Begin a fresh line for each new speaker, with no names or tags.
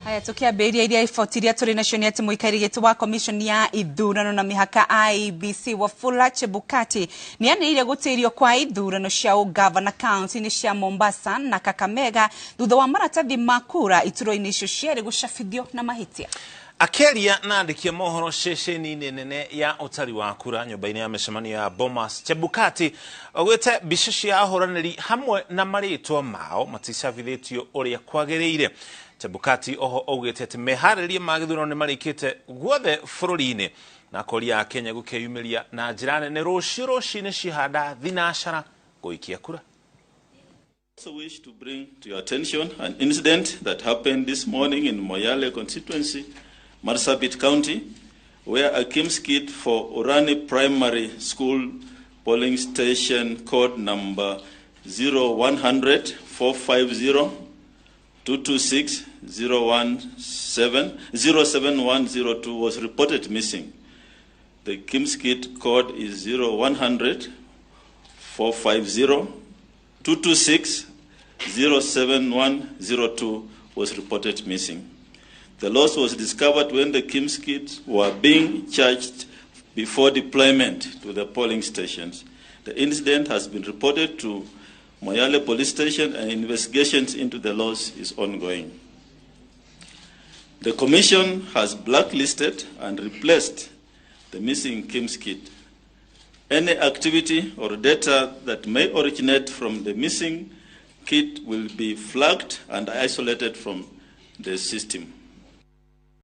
Haya tukiambĩrĩria iria ifotiria tũrĩ nacio nĩ atĩ mũikarĩri wa commission ya Ithurano na mĩhaka IEBC Wafula Chebukati nĩ anĩrĩire gũtĩrio kwa ithurano cia ūngabana county-inĩ cia Mombasa na Kakamega thutha wa maratathi ma kura iturwa-inĩ icio cierĩ gũcabithio na mahĩtia.
Akeria na andĩkia mohoro ceceni-inĩ nene ya ũtari wa kura nyũmba-inĩ ya mĩcemanio ya Bomas, Chebukati augĩte mbica cia ahũranĩri hamwe na marĩtwa mao maticabithĩtio ũrĩa kwagĩrĩire. Chebukati oho augĩte atĩ meharĩrĩria ma gĩthurano nĩ marĩkĩte guothe bũrũri-inĩ na koria Kenya gũkeyumĩria na njĩra nene rũciinĩ cihanda thinacara gũikia kura.
I also wish to bring to your attention an incident that happened this morning in Moyale constituency, Marsabit County, where a KIMS kit for Urani Primary School polling station code number 0100 450 226 07102 was reported missing. The KIMS kit code is 0100 450 226 07102 was reported missing. The loss was discovered when the KIMS kits were being charged before deployment to the polling stations. The incident has been reported to Moyale Police Station and investigations into the loss is ongoing. The Commission has blacklisted and replaced the missing KIMS kit. Any activity or data that may originate from the missing kit will be flagged and isolated from the system.